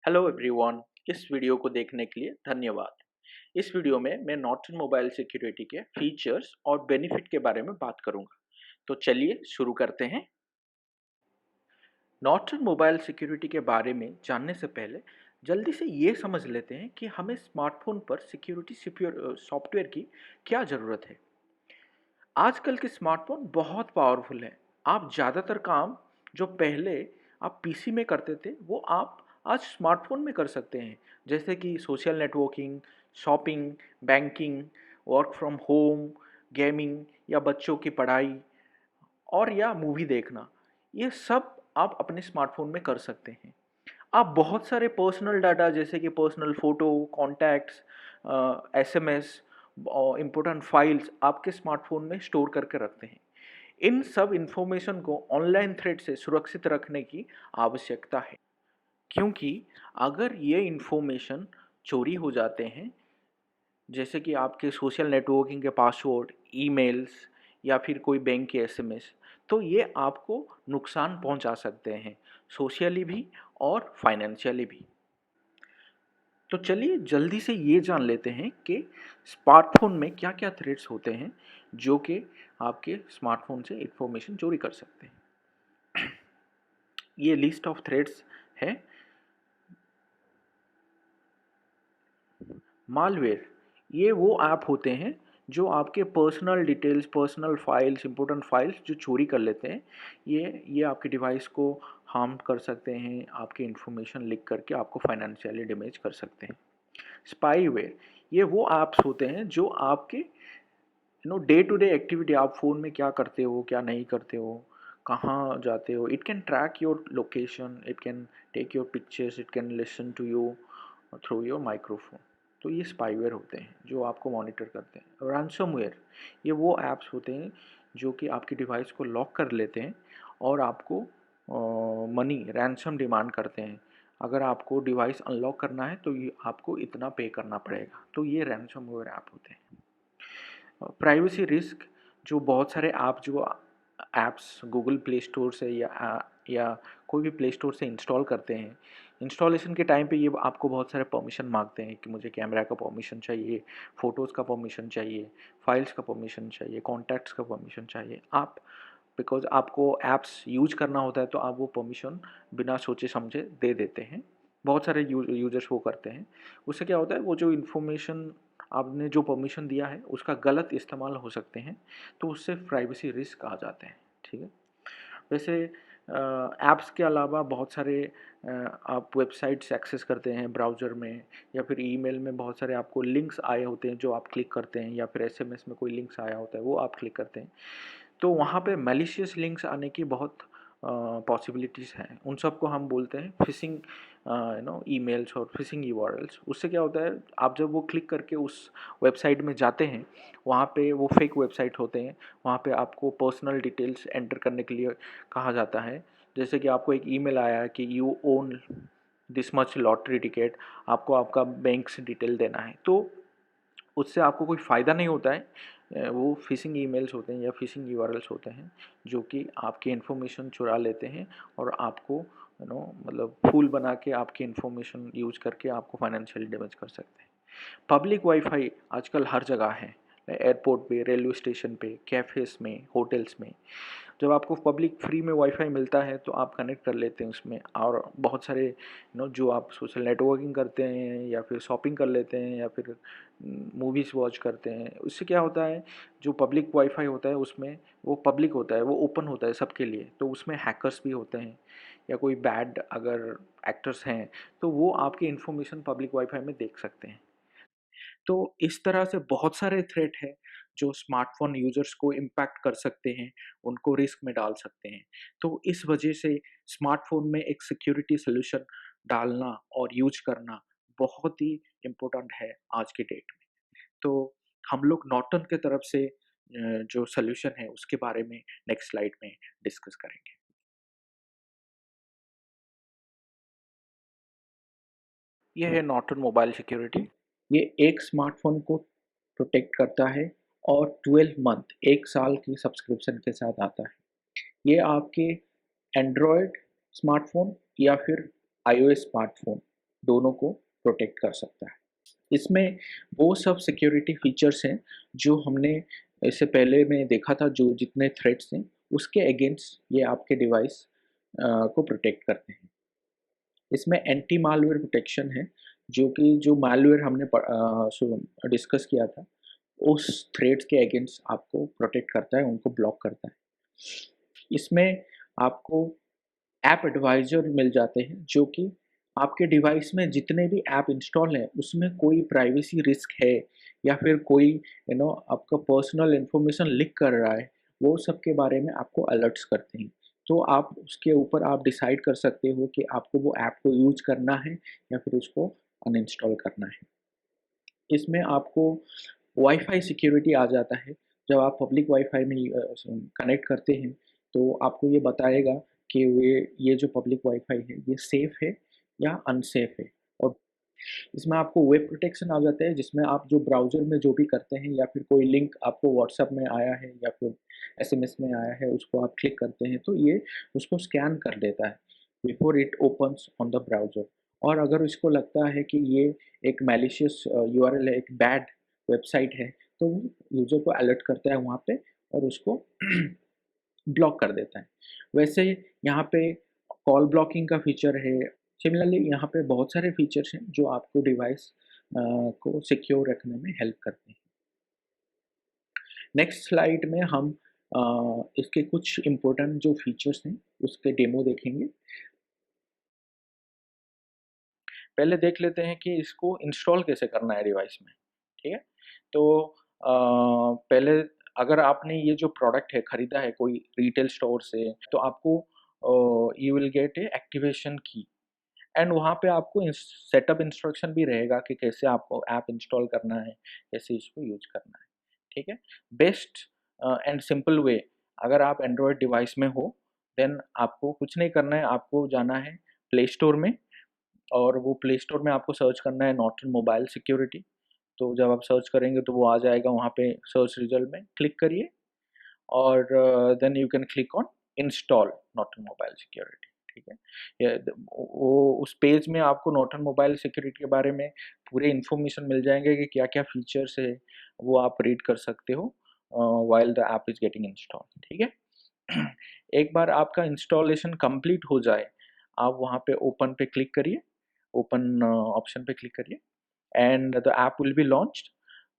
Hello everyone. इस video को देखने के लिए धन्यवाद। इस वीडियो में मैं नॉर्टन मोबाइल सिक्योरिटी के फीचर्स और बेनिफिट के बारे में बात करूंगा। तो चलिए शुरू करते हैं। नॉर्टन मोबाइल सिक्योरिटी के बारे में जानने से पहले जल्दी से ये समझ लेते हैं कि हमें स्मार्टफोन पर सिक्योरिटी सॉफ्टवेयर की क्या ज़रूरत है। आजकल के स्मार्टफोन बहुत पावरफुल हैं। आप ज़्यादातर काम जो पहले आप पीसी में करते थे वो आप आज स्मार्टफोन में कर सकते हैं। जैसे कि social networking, shopping, banking, work from home, gaming या बच्चों की पढ़ाई और या मूवी देखना। ये सब आप अपने स्मार्टफोन में कर सकते हैं। आप बहुत सारे पर्सनल डाटा जैसे कि पर्सनल फ़ोटो, कॉन्टैक्ट्स, एसएमएस और इम्पोर्टेंट फाइल्स आपके स्मार्टफोन में स्टोर करके रखते हैं। इन सब इंफॉर्मेशन को ऑनलाइन थ्रेड से सुरक्षित रखने की आवश्यकता है, क्योंकि अगर ये इंफॉर्मेशन चोरी हो जाते हैं, जैसे कि आपके सोशल नेटवर्किंग के पासवर्ड, ईमेल्स या फिर कोई बैंक के एसएमएस, तो ये आपको नुकसान पहुंचा सकते हैं, सोशली भी और फाइनेंशियली भी। तो चलिए जल्दी से ये जान लेते हैं कि स्मार्टफोन में क्या क्या थ्रेड्स होते हैं जो कि आपके स्मार्टफोन से इंफॉर्मेशन चोरी कर सकते हैं। ये लिस्ट ऑफ थ्रेड्स है। मालवेयर, ये वो ऐप होते हैं जो आपके personal details, personal files, important files जो चोरी कर लेते हैं। ये आपके डिवाइस को हार्म कर सकते हैं, आपकी इंफॉर्मेशन लीक करके आपको फाइनेंशियली डैमेज कर सकते हैं। स्पाईवेयर, ये वो ऐप्स होते हैं जो आपके डे टू डे एक्टिविटी, आप फ़ोन में क्या करते हो, क्या नहीं करते हो, कहाँ जाते हो। It can track your location, it can take your pictures, it can listen to you through your microphone. तो ये स्पाईवेयर होते हैं जो आपको मॉनिटर करते हैं। रैंसमवेयर, ये वो ऐप्स होते हैं जो कि आपकी डिवाइस को लॉक कर लेते हैं और आपको मनी रैंसम डिमांड करते हैं। अगर आपको डिवाइस अनलॉक करना है तो ये आपको इतना पे करना पड़ेगा। तो ये रैंसमवेयर ऐप होते हैं। प्राइवेसी रिस्क, जो बहुत सारे जो ऐप्स गूगल प्ले स्टोर से या कोई भी प्ले स्टोर से इंस्टॉल करते हैं, इंस्टॉलेशन के टाइम पे ये आपको बहुत सारे परमिशन मांगते हैं कि मुझे कैमरा का परमिशन चाहिए, फ़ोटोज़ का परमिशन चाहिए, फाइल्स का परमिशन चाहिए, कॉन्टैक्ट्स का परमिशन चाहिए। आप बिकॉज़ आपको ऐप्स यूज़ करना होता है तो आप वो परमिशन बिना सोचे समझे दे देते हैं। बहुत सारे यूज़र्स वो करते हैं। उससे क्या होता है, वो जो इन्फॉर्मेशन आपने जो परमिशन दिया है उसका गलत इस्तेमाल हो सकते हैं, तो उससे प्राइवेसी रिस्क आ जाते हैं। ठीक है। वैसे ऐप्स के अलावा बहुत सारे आप वेबसाइट्स एक्सेस करते हैं ब्राउज़र में, या फिर ईमेल में बहुत सारे आपको लिंक्स आए होते हैं जो आप क्लिक करते हैं, या फिर एसएमएस में कोई लिंक्स आया होता है वो आप क्लिक करते हैं। तो वहाँ पे मैलिशियस लिंक्स आने की बहुत पॉसिबिलिटीज़ हैं। उन सबको हम बोलते हैं फिशिंग ईमेल्स और फिशिंग यूआरएल्स। उससे क्या होता है, आप जब वो क्लिक करके उस वेबसाइट में जाते हैं, वहाँ पे वो फेक वेबसाइट होते हैं। वहाँ पे आपको पर्सनल डिटेल्स एंटर करने के लिए कहा जाता है। जैसे कि आपको एक ईमेल आया है कि you own this much lottery ticket, आपको आपका बैंक से डिटेल देना है। तो उससे आपको कोई फ़ायदा नहीं होता है। वो फ़िशिंग ईमेल्स होते हैं या फ़िशिंग यूआरएल्स होते हैं जो कि आपकी इन्फॉर्मेशन चुरा लेते हैं और आपको मतलब फूल बना के आपकी इन्फॉर्मेशन यूज़ करके आपको फाइनेंशियली डैमेज कर सकते हैं। पब्लिक वाईफाई आजकल हर जगह है। एयरपोर्ट पे, रेलवे स्टेशन पे, कैफ़ेज़ में, होटल्स में। जब आपको पब्लिक फ्री में वाईफाई मिलता है तो आप कनेक्ट कर लेते हैं उसमें, और बहुत सारे जो आप सोशल नेटवर्किंग करते हैं या फिर शॉपिंग कर लेते हैं या फिर मूवीज़ वॉच करते हैं। उससे क्या होता है, जो पब्लिक वाईफाई होता है उसमें वो पब्लिक होता है, वो ओपन होता है सबके लिए। तो उसमें हैकर्स भी होते हैं या कोई बैड अगर एक्टर्स हैं तो वो आपकी इन्फॉर्मेशन पब्लिक वाईफाई में देख सकते हैं। तो इस तरह से बहुत सारे थ्रेट है जो स्मार्टफ़ोन यूज़र्स को इम्पैक्ट कर सकते हैं, उनको रिस्क में डाल सकते हैं। तो इस वजह से स्मार्टफ़ोन में एक सिक्योरिटी सॉल्यूशन डालना और यूज़ करना बहुत ही इम्पोर्टेंट है आज की डेट में। तो हम लोग नॉर्टन की तरफ से जो सॉल्यूशन है उसके बारे में नेक्स्ट स्लाइड में डिस्कस करेंगे। ये है नॉर्टन मोबाइल सिक्योरिटी। ये एक स्मार्टफ़ोन को प्रोटेक्ट करता है और 12 मंथ 1 साल की सब्सक्रिप्शन के साथ आता है। ये आपके एंड्रॉयड स्मार्टफ़ोन या फिर आईओएस स्मार्टफ़ोन दोनों को प्रोटेक्ट कर सकता है। इसमें वो सब सिक्योरिटी फीचर्स हैं जो हमने इससे पहले में देखा था, जो जितने थ्रेट्स हैं उसके अगेंस्ट ये आपके डिवाइस को प्रोटेक्ट करते हैं। इसमें एंटी मालवेयर प्रोटेक्शन है, जो कि जो मालवेयर हमने डिस्कस किया था उस थ्रेड्स के अगेंस्ट आपको प्रोटेक्ट करता है, उनको ब्लॉक करता है। इसमें आपको ऐप एडवाइज़र मिल जाते हैं, जो कि आपके डिवाइस में जितने भी ऐप इंस्टॉल हैं उसमें कोई प्राइवेसी रिस्क है या फिर कोई आपका पर्सनल इन्फॉर्मेशन लीक कर रहा है, वो सब के बारे में आपको अलर्ट्स करते हैं। तो आप उसके ऊपर आप डिसाइड कर सकते हो कि आपको वो ऐप को यूज़ करना है या फिर उसको अनइंस्टॉल करना है। इसमें आपको वाईफ़ाई सिक्योरिटी आ जाता है। जब आप पब्लिक वाईफ़ाई में कनेक्ट करते हैं, तो आपको ये बताएगा कि ये जो पब्लिक वाईफ़ाई है, ये सेफ़ है या अनसेफ़ है। और इसमें आपको वेब प्रोटेक्शन आ जाता है, जिसमें आप जो ब्राउज़र में जो भी करते हैं या फिर कोई लिंक आपको व्हाट्सएप में आया है या फिर एसएमएस में आया है, उसको आप क्लिक करते हैं, तो ये उसको स्कैन कर लेता है before it opens on the browser. और अगर इसको लगता है कि ये एक मैलिशियस यूआरएल है, एक बैड वेबसाइट है, तो वो यूज़र को अलर्ट करता है वहाँ पे और उसको ब्लॉक कर देता है। वैसे यहाँ पे कॉल ब्लॉकिंग का फीचर है। सिमिलरली यहाँ पे बहुत सारे फीचर्स हैं जो आपको डिवाइस को सिक्योर रखने में हेल्प करते हैं। नेक्स्ट स्लाइड में हम इसके कुछ इम्पोर्टेंट जो फीचर्स हैं उसके डेमो देखेंगे। पहले देख लेते हैं कि इसको इंस्टॉल कैसे करना है डिवाइस में, ठीक है? तो पहले अगर आपने ये जो प्रोडक्ट है खरीदा है कोई रिटेल स्टोर से, तो आपको you will get A activation की एंड वहाँ पे आपको सेटअप इंस्ट्रक्शन भी रहेगा कि कैसे आपको ऐप इंस्टॉल करना है, कैसे इसको यूज करना है, ठीक है? बेस्ट एंड सिंपल वे, अगर आप एंड्रॉयड डिवाइस में हो देन आपको कुछ नहीं करना है, आपको जाना है प्ले स्टोर में और वो प्ले स्टोर में आपको सर्च करना है नॉर्टन मोबाइल सिक्योरिटी। तो जब आप सर्च करेंगे तो वो आ जाएगा, वहाँ पे सर्च रिजल्ट में क्लिक करिए और then you can click on install Norton Mobile Security, ठीक है? वो उस पेज में आपको नॉर्टन मोबाइल सिक्योरिटी के बारे में पूरे इन्फॉर्मेशन मिल जाएंगे कि क्या क्या फीचर्स है, वो आप रीड कर सकते हो while the app is getting install, ठीक है? एक बार आपका इंस्टॉलेशन कंप्लीट हो जाए, आप वहाँ पे ओपन पे क्लिक करिए, ओपन ऑप्शन पे क्लिक करिए and the app will be launched.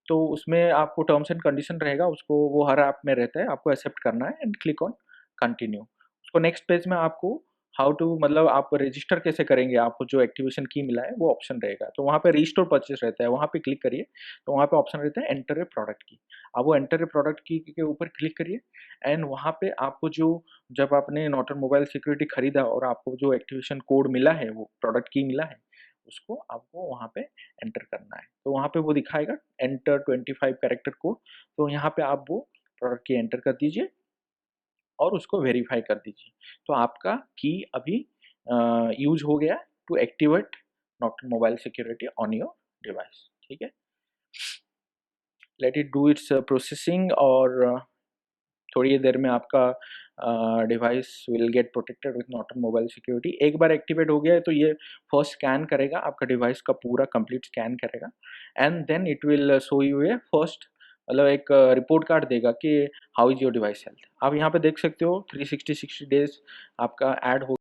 तो उसमें आपको टर्म्स एंड कंडीशन रहेगा, उसको वो हर ऐप में रहता है, आपको एक्सेप्ट करना है एंड क्लिक ऑन कंटिन्यू। उसको नेक्स्ट पेज में आपको हाउ टू मतलब आप रजिस्टर कैसे करेंगे, आपको जो एक्टिवेशन की मिला है वो ऑप्शन रहेगा, तो वहाँ पे रीस्टोर परचेस रहता है, वहाँ पे क्लिक करिए। तो वहाँ पे ऑप्शन रहता है एंटर ए प्रोडक्ट की, आप वो एंटर ए प्रोडक्ट की के ऊपर क्लिक करिए एंड वहाँ पे आपको जो जब आपने नॉर्टन मोबाइल सिक्योरिटी खरीदा और आपको जो एक्टिवेशन कोड मिला है, वो प्रोडक्ट की मिला है, उसको आपको वहाँ पे एंटर करना है। तो वहाँ पे वो दिखाएगा एंटर 25 कैरेक्टर कोड, तो यहाँ पे आप वो प्रोडक्ट की एंटर कर दीजिए और उसको वेरीफाई कर दीजिए। तो आपका की अभी यूज़ हो गया to activate Norton Mobile Security on your device, ठीक है? Let it do its processing और थोड़ी देर में आपका device will get protected with Norton Mobile Security. एक बार एक्टिवेट हो गया है तो ये फर्स्ट स्कैन करेगा, आपका डिवाइस का पूरा कंप्लीट स्कैन करेगा and then it will show you a first मतलब एक रिपोर्ट कार्ड देगा कि how is your device health. आप यहाँ पे देख सकते हो 360 डेज आपका ऐड हो,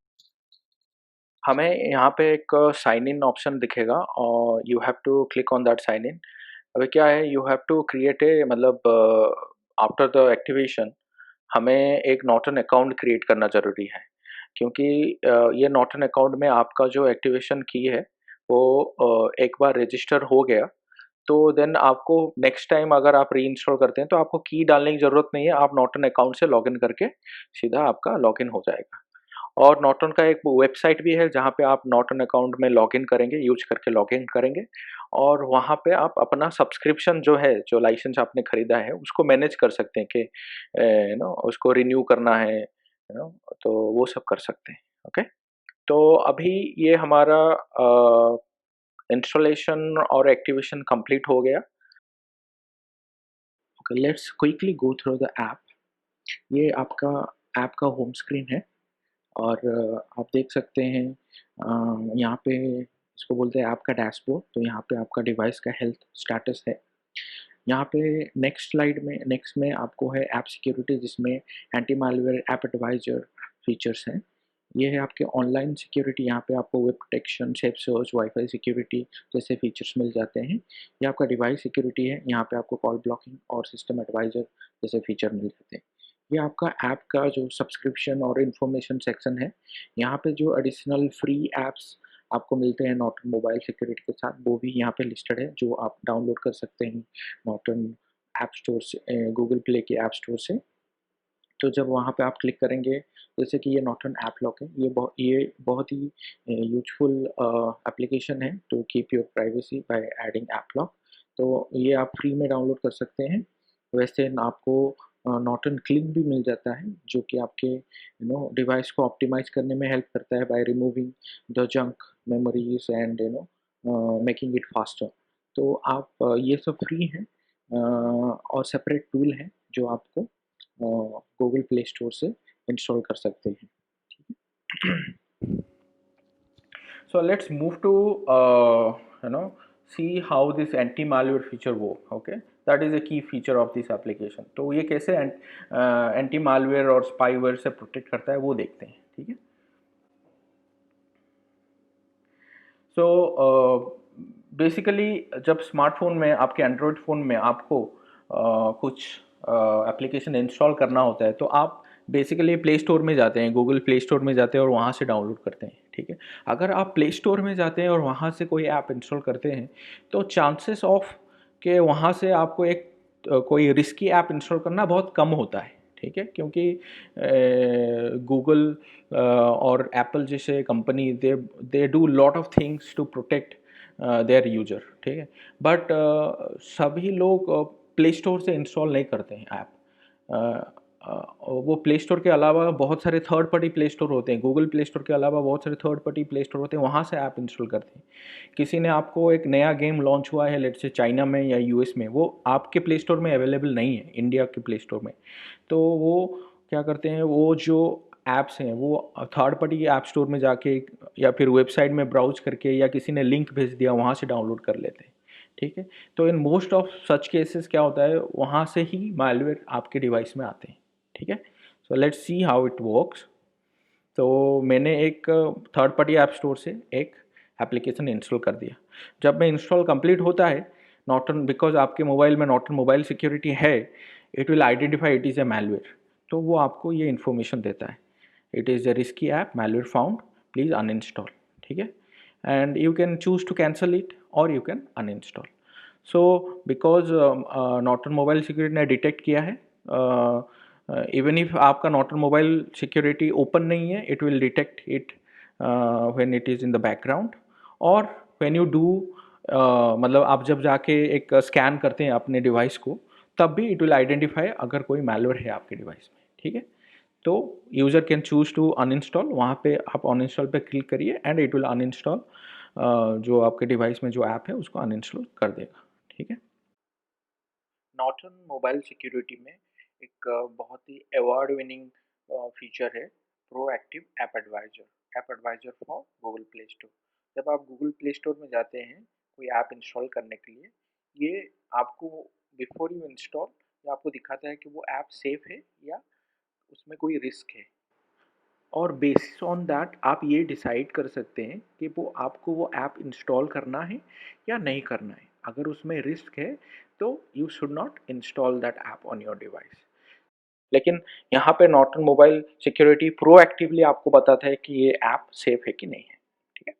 हमें यहाँ पे एक साइन इन ऑप्शन दिखेगा और you have to click on that sign in. अभी क्या है, you have to create a मतलब आफ्टर द एक्टिवेशन हमें एक नॉर्टन अकाउंट क्रिएट करना ज़रूरी है, क्योंकि ये नॉर्टन अकाउंट में आपका जो एक्टिवेशन की है वो एक बार रजिस्टर हो गया तो देन आपको नेक्स्ट टाइम अगर आप रीइंस्टॉल करते हैं तो आपको की डालने की ज़रूरत नहीं है, आप नॉर्टन अकाउंट से लॉगिन करके सीधा आपका लॉगिन हो जाएगा। और नॉर्टन का एक वेबसाइट भी है जहाँ पे आप नॉर्टन अकाउंट में लॉगिन करेंगे, यूज करके लॉगिन करेंगे और वहाँ पे आप अपना सब्सक्रिप्शन जो है, जो लाइसेंस आपने खरीदा है उसको मैनेज कर सकते हैं कि उसको रिन्यू करना है, तो वो सब कर सकते हैं। ओके, तो अभी ये हमारा इंस्टॉलेशन और एक्टिवेशन कंप्लीट हो गया। Okay, let's quickly go through the app. ये आपका ऐप का होम स्क्रीन है और आप देख सकते हैं यहाँ पे इसको बोलते हैं ऐप का डैशबोर्ड। तो यहाँ पे आपका डिवाइस का हेल्थ स्टेटस है। यहाँ पे नेक्स्ट में आपको है ऐप सिक्योरिटी, जिसमें anti malware, app advisor features हैं। ये है आपके ऑनलाइन सिक्योरिटी। यहाँ पे आपको web protection, safe search, wifi security जैसे फीचर्स मिल जाते हैं। ये आपका डिवाइस सिक्योरिटी है। यहाँ पे आपको कॉल ब्लॉकिंग और सिस्टम एडवाइजर जैसे फीचर मिल जाते हैं। ये आपका ऐप का जो सब्सक्रिप्शन और इन्फॉर्मेशन सेक्शन है। यहाँ पे जो एडिशनल फ्री ऐप्स आपको मिलते हैं नॉर्टन मोबाइल सिक्योरिटी के साथ, वो भी यहाँ पे लिस्टेड है, जो आप डाउनलोड कर सकते हैं नॉर्टन ऐप स्टोर से, गूगल प्ले के ऐप स्टोर से। तो जब वहाँ पे आप क्लिक करेंगे, जैसे कि ये नॉर्टन ऐप लॉक है, ये बहुत ही यूजफुल एप्लीकेशन है to keep your privacy by adding app lock. तो ये आप फ्री में डाउनलोड कर सकते हैं। वैसे आपको नॉर्टन क्लीन भी मिल जाता है, जो कि आपके डिवाइस को ऑप्टिमाइज करने में हेल्प करता है by removing the junk memories and making it faster. तो आप ये सब फ्री हैं, और सेपरेट टूल हैं जो आपको गूगल प्ले स्टोर से इंस्टॉल कर सकते हैं। So let's move to see how this anti malware feature work. Okay, that is a key feature of this application. तो ये कैसे एंटी मालवेयर और स्पाईवेयर से प्रोटेक्ट करता है वो देखते हैं। ठीक है। सो बेसिकली जब स्मार्टफोन में, आपके एंड्रॉयड फ़ोन में आपको कुछ एप्लीकेशन इंस्टॉल करना होता है, तो आप बेसिकली प्ले स्टोर में जाते हैं, गूगल प्ले स्टोर में जाते हैं और वहाँ से डाउनलोड करते हैं। ठीक है। अगर आप प्ले स्टोर में जाते हैं और वहाँ से कोई ऐप इंस्टॉल करते हैं, तो चांसेस ऑफ कि वहाँ से आपको एक कोई रिस्की ऐप इंस्टॉल करना बहुत कम होता है। ठीक है। क्योंकि गूगल और एप्पल जैसे company, they do lot of things to protect their user. ठीक है। बट सभी लोग प्ले स्टोर से इंस्टॉल नहीं करते हैं ऐप। वो प्ले स्टोर के अलावा बहुत सारे थर्ड पार्टी प्ले स्टोर होते हैं, गूगल प्ले स्टोर के अलावा बहुत सारे थर्ड पार्टी प्ले स्टोर होते हैं, वहाँ से ऐप इंस्टॉल करते हैं। किसी ने आपको एक नया गेम लॉन्च हुआ है, लेट से चाइना में या यूएस में, वो आपके प्ले स्टोर में अवेलेबल नहीं है, इंडिया के प्ले स्टोर में। तो वो क्या करते हैं, वो जो ऐप्स हैं वो थर्ड पार्टी ऐप स्टोर में जाके या फिर वेबसाइट में ब्राउज करके या किसी ने लिंक भेज दिया वहाँ से डाउनलोड कर लेते हैं। ठीक है। तो in most of such cases क्या होता है, वहाँ से ही मालवेयर आपके डिवाइस में आते हैं। ठीक है। So let's see how it works. तो मैंने एक थर्ड पार्टी ऐप स्टोर से एक एप्लीकेशन इंस्टॉल कर दिया। जब मैं इंस्टॉल कंप्लीट होता है, नॉर्टन, बिकॉज आपके मोबाइल में नॉर्टन मोबाइल सिक्योरिटी है, it will identify it is a malware. तो वो आपको ये इन्फॉर्मेशन देता है, it is a risky app, malware found, please uninstall. ठीक है। and you can choose to cancel it or you can uninstall. so because Norton Mobile Security ने detect किया है, इवन इफ आपका नॉर्टन मोबाइल सिक्योरिटी ओपन नहीं है, it will detect it when it is in the background, और when you do, मतलब आप जब जाके एक स्कैन करते हैं अपने डिवाइस को, तब भी इट विल आइडेंटिफाई अगर कोई मैलवेयर है आपके डिवाइस में। ठीक है। तो user can choose to uninstall, वहाँ पे आप अनइंस्टॉल पे क्लिक करिए एंड इट विल अनइंस्टॉल, जो आपके डिवाइस में जो ऐप है उसको अनइंस्टॉल कर देगा। ठीक है। नॉर्टन मोबाइल सिक्योरिटी में एक बहुत ही अवार्ड विनिंग फीचर है, proactive app advisor for Google Play Store. जब आप गूगल प्ले स्टोर में जाते हैं कोई ऐप इंस्टॉल करने के लिए, ये आपको बिफोर यू इंस्टॉल, ये आपको दिखाता है कि वो ऐप सेफ है या उसमें कोई रिस्क है, और बेस्ड ऑन दैट आप ये डिसाइड कर सकते हैं कि वो आपको वो ऐप इंस्टॉल करना है या नहीं करना है। अगर उसमें रिस्क है तो you should not install that app on your device. लेकिन यहाँ पे नॉर्टन मोबाइल सिक्योरिटी प्रोएक्टिवली आपको बताता है कि ये ऐप सेफ है कि नहीं है। ठीक है।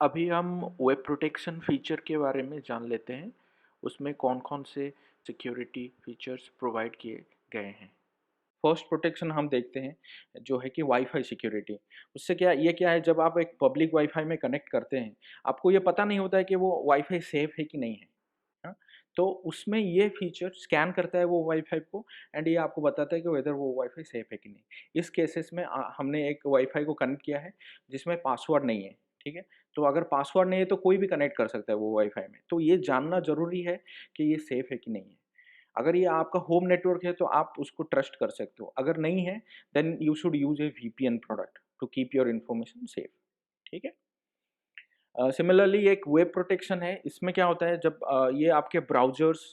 अभी हम वेब प्रोटेक्शन फीचर के बारे में जान लेते हैं, उसमें कौन कौन से सिक्योरिटी फीचर्स प्रोवाइड किए गए हैं। फर्स्ट प्रोटेक्शन हम देखते हैं जो है कि वाईफाई सिक्योरिटी। उससे क्या है, जब आप एक पब्लिक वाईफाई में कनेक्ट करते हैं, आपको ये पता नहीं होता है कि वो वाईफाई सेफ है कि नहीं है। हाँ? तो उसमें ये फीचर स्कैन करता है वो वाईफाई को, एंड ये आपको बताता है कि वेदर वो वाईफाई सेफ है कि नहीं। इस केसेस में हमने एक वाईफाई को कनेक्ट किया है जिसमें पासवर्ड नहीं है। ठीक है। तो अगर पासवर्ड नहीं है तो कोई भी कनेक्ट कर सकता है वो वाईफाई में, तो ये जानना जरूरी है कि ये सेफ है कि नहीं है। अगर ये आपका होम नेटवर्क है तो आप उसको ट्रस्ट कर सकते हो, अगर नहीं है then you should use a VPN product to keep your information safe. Similarly एक वेब प्रोटेक्शन है, इसमें क्या होता है जब ये आपके ब्राउज़र्स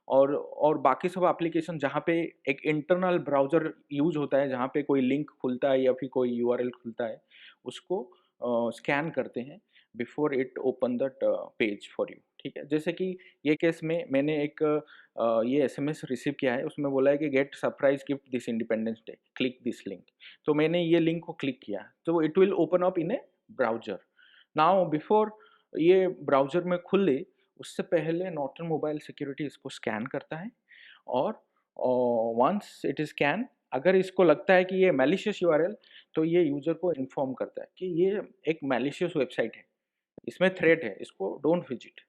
और बाकी सब एप्लीकेशन जहाँ पे एक इंटरनल ब्राउज़र यूज़ होता है, जहाँ पे कोई लिंक खुलता है या फिर कोई यूआरएल खुलता है, उसको स्कैन करते हैं before it open that page for you, ठीक है? जैसे कि ये केस में मैंने एक ये एसएमएस रिसीव किया है, उसमें बोला है कि get surprise gift this Independence Day, click this link. तो मैंने ये लिंक को क्लिक किया, तो it will open up in a browser. Now before ये ब्राउज़र में खुले, उससे पहले नॉर्टन मोबाइल सिक्योरिटी इसको स्कैन करता है और वंस इट इज़ स्कैन, अगर इसको लगता है कि ये मैलिशियस यूआरएल, तो ये यूज़र को इन्फॉर्म करता है कि ये एक मैलिशियस वेबसाइट है, इसमें थ्रेट है, इसको डोंट विजिट।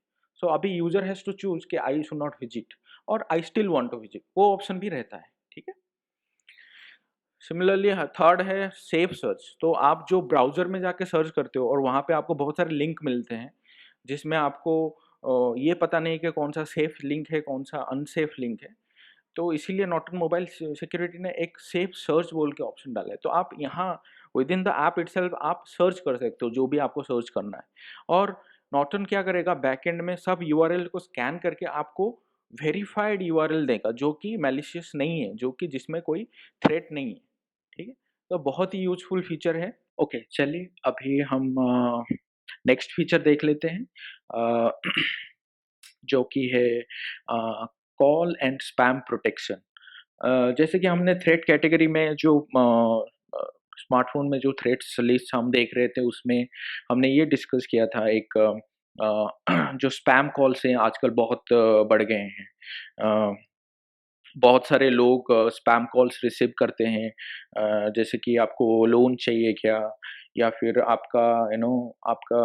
सो अभी यूज़र हैज़ टू चूज़ कि आई शुड नॉट विजिट और I still want to visit, वो ऑप्शन भी रहता है, ठीक है? सिमिलरली थर्ड है सेफ सर्च। तो आप जो ब्राउज़र में जाके सर्च करते हो और वहाँ पे आपको बहुत सारे लिंक मिलते हैं, जिसमें आपको ये पता नहीं कि कौन-सा सेफ लिंक है, कौन-सा अनसेफ लिंक है। तो इसीलिए नॉर्टन मोबाइल सिक्योरिटी ने एक सेफ सर्च बोल के ऑप्शन डाला है। तो आप यहाँ with in the app itself आप सर्च कर सकते हो, जो भी आपको सर्च करना है। और नॉर्टन क्या करेगा, बैकएंड में सब यूआरएल को स्कैन करके आपको वेरिफाइड यूआरएल देगा, जो कि मैलिशियस नहीं है, जो कि जिसमें कोई थ्रेट नहीं है, ठीक है? तो बहुत ही यूज़फुल फीचर है। ओके, चलिए अभी हम नेक्स्ट फीचर देख लेते हैं, अ, जो कि है कॉल एंड स्पैम प्रोटेक्शन। जैसे कि हमने थ्रेट कैटेगरी में जो स्मार्टफ़ोन में जो थ्रेट्स लिस्ट हम देख रहे थे, उसमें हमने ये डिस्कस किया था एक जो स्पैम कॉल्स हैं आजकल बहुत बढ़ गए हैं। अ, बहुत सारे लोग स्पैम कॉल्स रिसीव करते हैं, जैसे कि आपको लोन चाहिए क्या? या फिर आपका आपका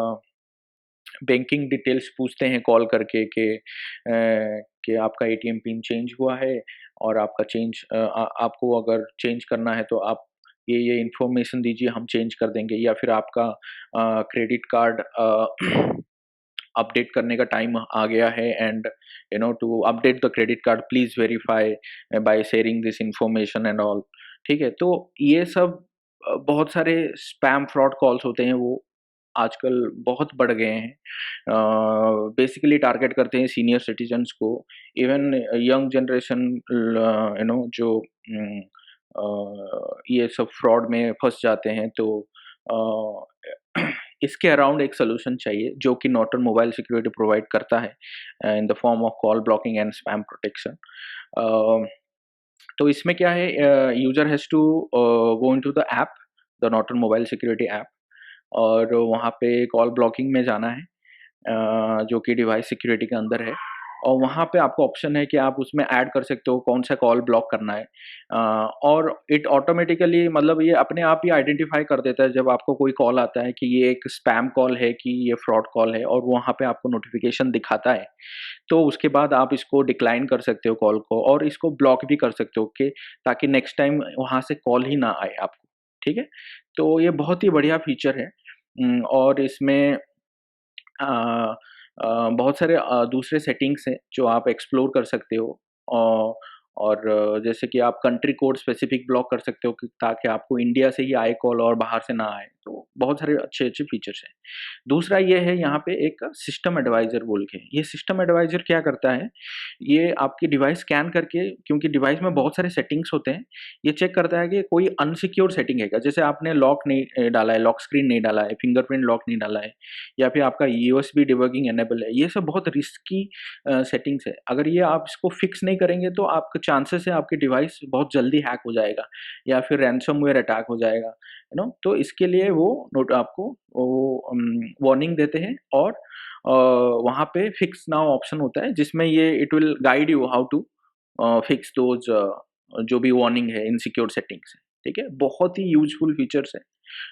बैंकिंग डिटेल्स पूछते हैं कॉल करके कि आपका एटीएम पिन चेंज हुआ है और आपका आपको अगर चेंज करना है तो आप ये इन्फॉर्मेशन दीजिए, हम चेंज कर देंगे। या फिर आपका क्रेडिट कार्ड अपडेट करने का टाइम आ गया है and to update the credit card please verify by sharing this information and all, ठीक है? तो ये सब बहुत सारे स्पैम फ्रॉड कॉल्स होते हैं, वो आजकल बहुत बढ़ गए हैं। बेसिकली टारगेट करते हैं सीनियर सिटीजन्स को, इवन यंग जनरेशन जो ये सब फ्रॉड में फँस जाते हैं। तो इसके अराउंड एक सॉल्यूशन चाहिए, जो कि नॉर्टन मोबाइल सिक्योरिटी प्रोवाइड करता है in the form of call blocking and spam protection. तो इसमें क्या है, user has to go into the app, the Norton Mobile Security app, और वहाँ पे कॉल ब्लॉकिंग में जाना है, जो कि डिवाइस सिक्योरिटी के अंदर है। और वहाँ पे आपको ऑप्शन है कि आप उसमें ऐड कर सकते हो कौन सा कॉल ब्लॉक करना है, और इट ऑटोमेटिकली मतलब ये अपने आप ही आइडेंटिफाई कर देता है जब आपको कोई कॉल आता है कि ये एक स्पैम कॉल है कि ये फ्रॉड कॉल है, और वहाँ पे आपको नोटिफिकेशन दिखाता है। तो उसके बाद आप इसको डिक्लाइन कर सकते हो कॉल को, और इसको ब्लॉक भी कर सकते हो कि ताकि नेक्स्ट टाइम वहाँ से कॉल ही ना आए आपको, ठीक है? तो ये बहुत ही बढ़िया फीचर है। और इसमें अ बहुत सारे दूसरे सेटिंग्स हैं जो आप एक्सप्लोर कर सकते हो। अ, और जैसे कि आप कंट्री कोड स्पेसिफिक ब्लॉक कर सकते हो कि ताकि आपको इंडिया से ही आए कॉल और बाहर से ना आए। तो बहुत सारे अच्छे-अच्छे फीचर्स हैं। दूसरा ये है यहाँ पे एक सिस्टम एडवाइज़र बोल के। ये सिस्टम एडवाइज़र क्या करता है, ये आपकी डिवाइस स्कैन करके, क्योंकि डिवाइस में बहुत सारे सेटिंग्स होते हैं, ये चेक करता है कि कोई अनसिक्योर्ड सेटिंग है क्या? जैसे आपने लॉक नहीं डाला है, लॉक स्क्रीन नहीं डाला है, फिंगरप्रिंट लॉक नहीं डाला है, या फिर आपका यूएसबी डिबगिंग इनेबल है। ये सब बहुत रिस्की सेटिंग्स है। अगर ये आप इसको फिक्स नहीं करेंगे तो आपके चांसेस है आपकी डिवाइस बहुत जल्दी हैक हो जाएगा, या फिर रैनसमवेयर अटैक हो जाएगा, तो इसके लिए वो नोट आपको वो वार्निंग देते हैं। और वहाँ पे फिक्स नाउ ऑप्शन होता है, जिसमें ये it will guide you how to fix those जो भी वार्निंग है, इनसिक्योर सेटिंग्स है, ठीक है? बहुत ही यूज़फुल फीचर्स है।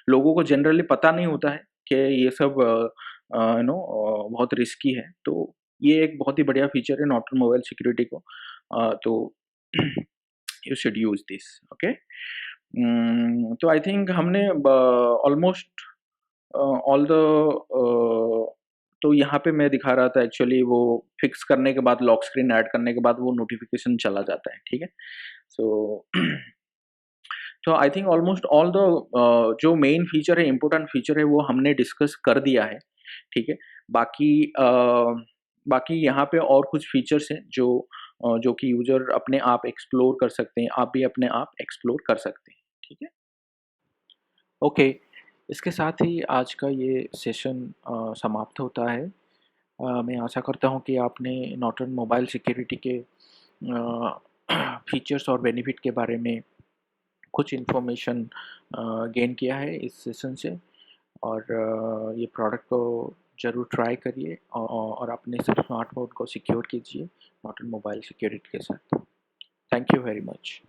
लोगों को जनरली पता नहीं होता है कि ये सब बहुत रिस्की है। तो ये एक बहुत ही बढ़िया फीचर है नॉर्टन मोबाइल सिक्योरिटी को। तो you should use this, okay? तो आई थिंक हमने ऑलमोस्ट ऑल द तो यहाँ पे मैं दिखा रहा था, एक्चुअली वो फिक्स करने के बाद, लॉक स्क्रीन ऐड करने के बाद वो नोटिफ़िकेशन चला जाता है, ठीक है? सो तो I think almost all the जो मेन फीचर है, इम्पोर्टेंट फीचर है, वो हमने डिस्कस कर दिया है। ठीक है। बाकी बाकी यहाँ पे और कुछ फीचर्स हैं जो कि यूज़र अपने आप एक्सप्लोर कर सकते हैं, आप भी अपने आप एक्सप्लोर कर सकते हैं, ठीक है? ओके, इसके साथ ही आज का ये सेशन समाप्त होता है। मैं आशा करता हूँ कि आपने नॉर्टन मोबाइल सिक्योरिटी के फीचर्स और बेनिफिट के बारे में कुछ इन्फॉर्मेशन गेन किया है इस सेशन से, और ये प्रोडक्ट को ज़रूर ट्राई करिए और अपने स्मार्टफ़ोन को सिक्योर कीजिए नॉर्टन मोबाइल सिक्योरिटी के साथ। Thank you very much.